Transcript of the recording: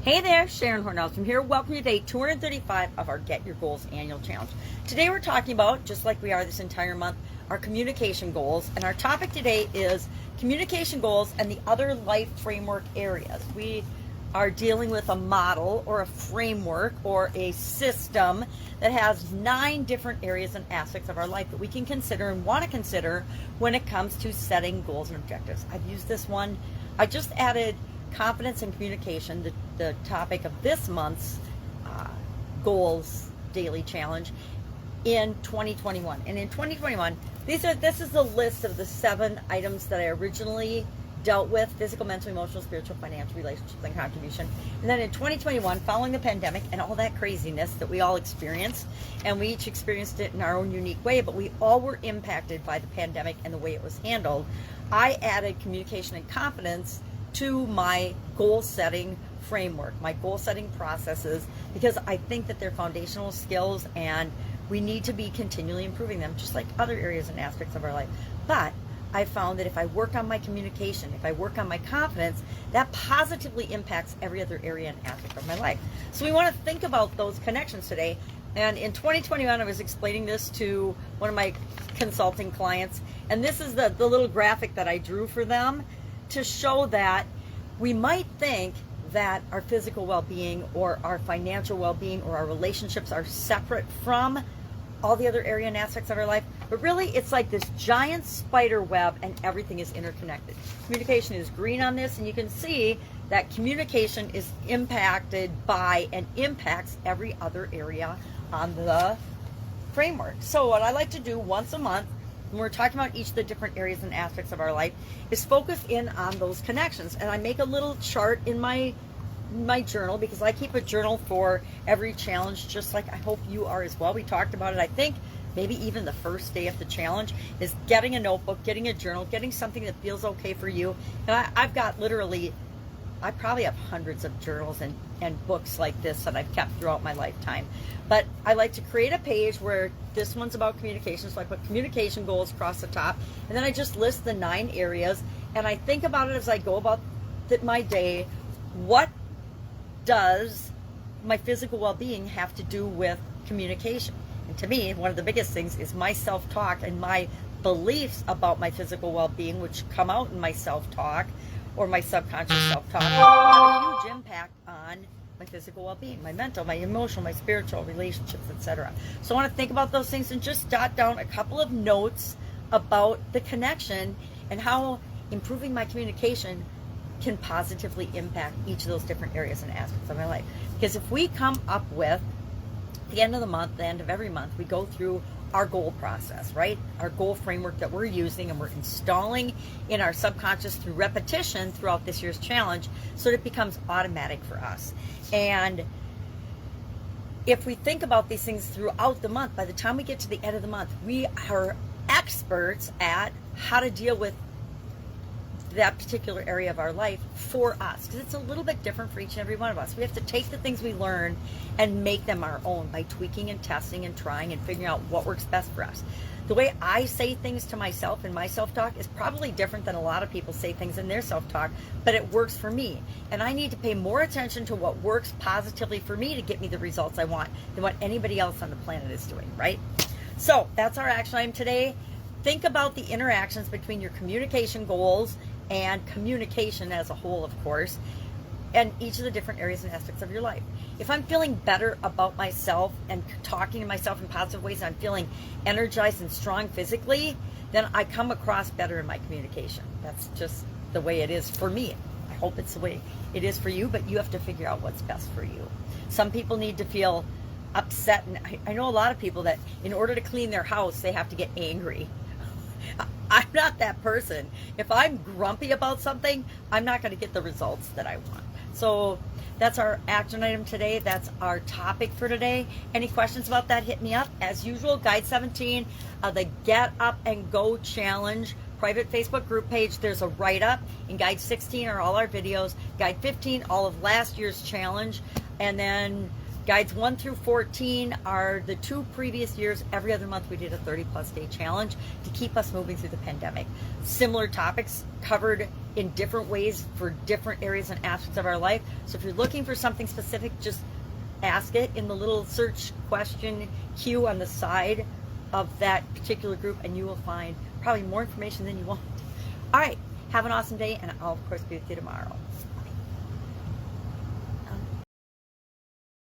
Hey there, Sharon Horne-Ellstrom here. Welcome to day 235 of our Get Your Goals annual challenge. Today we're talking about, just like we are this entire month, our communication goals. And our topic today is communication goals and the other life framework areas. We are dealing with a model or a framework or a system that has 9 different areas and aspects of our life that we can consider and want to consider when it comes to setting goals and objectives. I've used this one. I just added confidence and communication, the topic of this month's goals daily challenge in 2021. And in 2021, this is the list of the 7 items that I originally dealt with: physical, mental, emotional, spiritual, financial, relationships, and contribution. And then in 2021, following the pandemic and all that craziness that we all experienced, and we each experienced it in our own unique way, but we all were impacted by the pandemic and the way it was handled, I added communication and confidence to my goal setting framework, my goal setting processes, because I think that they're foundational skills and we need to be continually improving them, just like other areas and aspects of our life. But I found that if I work on my communication, if I work on my confidence, that positively impacts every other area and aspect of my life. So we want to think about those connections today. And in 2021, I was explaining this to one of my consulting clients, and this is the little graphic that I drew for them to show that we might think that our physical well-being or our financial well-being or our relationships are separate from all the other area and aspects of our life, but really it's like this giant spider web and everything is interconnected. Communication is green on this, and you can see that communication is impacted by and impacts every other area on the framework. So what I like to do once a month when we're talking about each of the different areas and aspects of our life is focus in on those connections. And I make a little chart in my journal, because I keep a journal for every challenge, just like I hope you are as well. We talked about it, I think, maybe even the first day of the challenge, is getting a notebook, getting a journal, getting something that feels okay for you. And I've got literally, I probably have hundreds of journals and books like this that I've kept throughout my lifetime. But I like to create a page where this one's about communication, so I put communication goals across the top, and then I just list the 9 areas, and I think about it as I go about my day. What does my physical well-being have to do with communication? And to me, one of the biggest things is my self-talk and my beliefs about my physical well-being, which come out in my self-talk or my subconscious self-talk, have a huge impact on my physical well-being, my mental, my emotional, my spiritual, relationships, etc. So I want to think about those things and just jot down a couple of notes about the connection and how improving my communication can positively impact each of those different areas and aspects of my life. Because if we come up with, at the end of the month, the end of every month, we go through our goal process, right? Our goal framework that we're using and we're installing in our subconscious through repetition throughout this year's challenge, so that it becomes automatic for us. And if we think about these things throughout the month, by the time we get to the end of the month, we are experts at how to deal with that particular area of our life for us, because it's a little bit different for each and every one of us. We have to take the things we learn and make them our own by tweaking and testing and trying and figuring out what works best for us. The way I say things to myself in my self-talk is probably different than a lot of people say things in their self-talk, but it works for me. And I need to pay more attention to what works positively for me to get me the results I want than what anybody else on the planet is doing, right? So that's our action item today. Think about the interactions between your communication goals and communication as a whole, of course, and each of the different areas and aspects of your life. If I'm feeling better about myself and talking to myself in positive ways, and I'm feeling energized and strong physically, then I come across better in my communication. That's just the way it is for me. I hope it's the way it is for you, but you have to figure out what's best for you. Some people need to feel upset, and I know a lot of people that in order to clean their house, they have to get angry. I'm not that person. If I'm grumpy about something, I'm not going to get the results that I want. So that's our action item today. That's our topic for today. Any questions about that, hit me up. As usual, Guide 17, the Get Up and Go Challenge private Facebook group page. There's a write-up. In Guide 16 are all our videos. Guide 15, all of last year's challenge. And then Guides 1 through 14 are the 2 previous years. Every other month we did a 30-plus day challenge to keep us moving through the pandemic. Similar topics covered in different ways for different areas and aspects of our life. So if you're looking for something specific, just ask it in the little search question queue on the side of that particular group, and you will find probably more information than you want. All right, have an awesome day, and I'll of course be with you tomorrow.